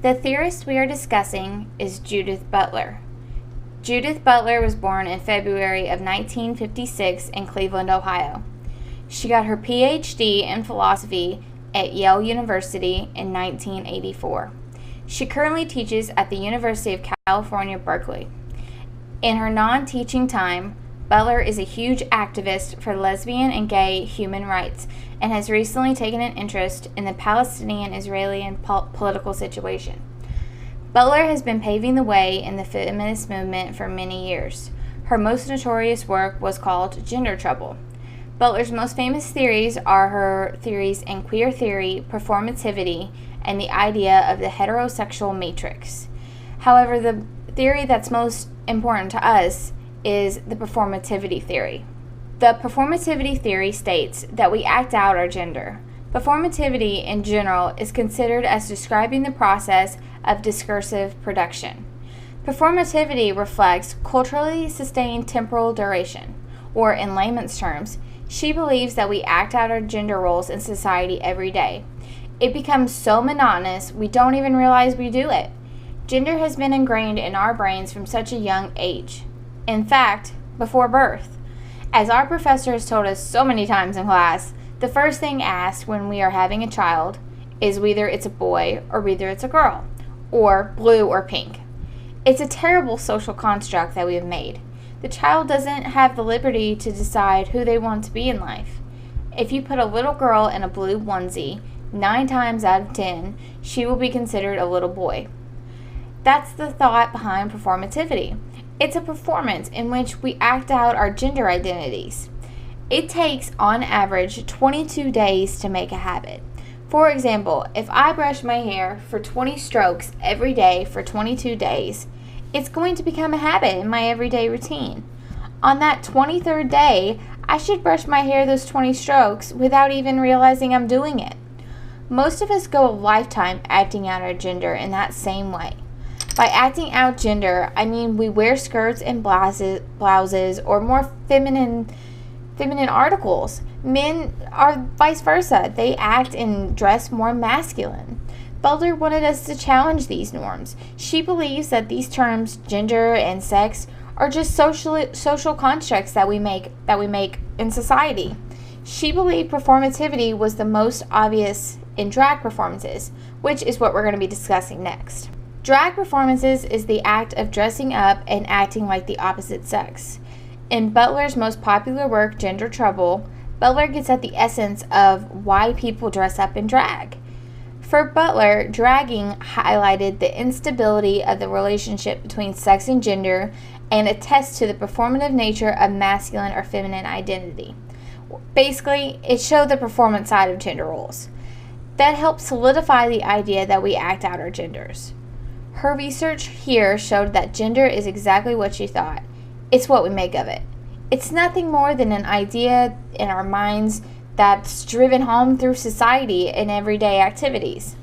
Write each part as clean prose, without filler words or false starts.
The theorist we are discussing is Judith Butler. Judith Butler was born in February of 1956 in Cleveland, Ohio. She got her PhD in philosophy at Yale University in 1984. She currently teaches at the University of California, Berkeley. In her non-teaching time, Butler is a huge activist for lesbian and gay human rights and has recently taken an interest in the Palestinian-Israeli political situation. Butler has been paving the way in the feminist movement for many years. Her most notorious work was called Gender Trouble. Butler's most famous theories are her theories in queer theory, performativity, and the idea of the heterosexual matrix. However, the theory that's most important to us is the performativity theory. The performativity theory states that we act out our gender. Performativity in general is considered as describing the process of discursive production. Performativity reflects culturally sustained temporal duration, or in layman's terms, she believes that we act out our gender roles in society every day. It becomes so monotonous we don't even realize we do it. Gender has been ingrained in our brains from such a young age. In fact, before birth. As our professor has told us so many times in class, the first thing asked when we are having a child is whether it's a boy or whether it's a girl, or blue or pink. It's a terrible social construct that we have made. The child doesn't have the liberty to decide who they want to be in life. If you put a little girl in a blue onesie, 9 times out of 10, she will be considered a little boy. That's the thought behind performativity. It's a performance in which we act out our gender identities. It takes, on average, 22 days to make a habit. For example, if I brush my hair for 20 strokes every day for 22 days, it's going to become a habit in my everyday routine. On that 23rd day, I should brush my hair those 20 strokes without even realizing I'm doing it. Most of us go a lifetime acting out our gender in that same way. By acting out gender, I mean we wear skirts and blouses or more feminine articles. Men are vice versa. They act and dress more masculine. Butler wanted us to challenge these norms. She believes that these terms, gender and sex, are just social constructs that we make in society. She believed performativity was the most obvious in drag performances, which is what we're going to be discussing next. Drag performances is the act of dressing up and acting like the opposite sex. In Butler's most popular work, Gender Trouble, Butler gets at the essence of why people dress up in drag. For Butler, dragging highlighted the instability of the relationship between sex and gender and attests to the performative nature of masculine or feminine identity. Basically, it showed the performance side of gender roles. That helped solidify the idea that we act out our genders. Her research here showed that gender is exactly what she thought. It's what we make of it. It's nothing more than an idea in our minds that's driven home through society and everyday activities.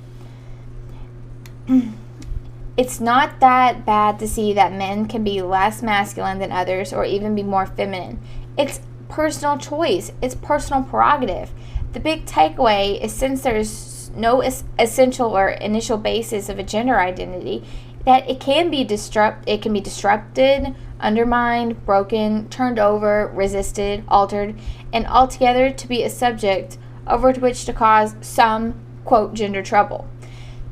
It's not that bad to see that men can be less masculine than others or even be more feminine. It's personal choice. It's personal prerogative. The big takeaway is since there's no essential or initial basis of a gender identity, that it can be disrupted, undermined, broken, turned over, resisted, altered, and altogether to be a subject over which to cause some, quote, gender trouble.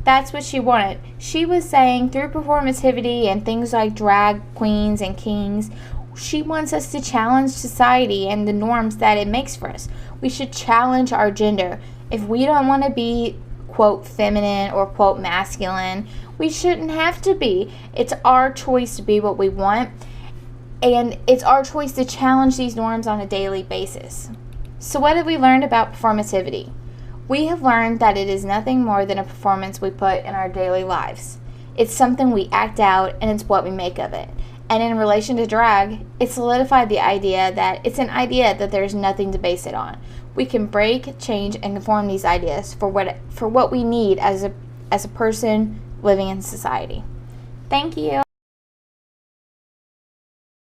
That's what she wanted. She was saying through performativity and things like drag queens and kings, she wants us to challenge society and the norms that it makes for us. We should challenge our gender. If we don't want to be, quote, feminine or, quote, masculine, we shouldn't have to be. It's our choice to be what we want, and it's our choice to challenge these norms on a daily basis. So what have we learned about performativity? We have learned that it is nothing more than a performance we put in our daily lives. It's something we act out, and it's what we make of it. And in relation to drag, it solidified the idea that it's an idea that there's nothing to base it on. We can break, change, and conform these ideas for what we need as a person living in society. Thank you.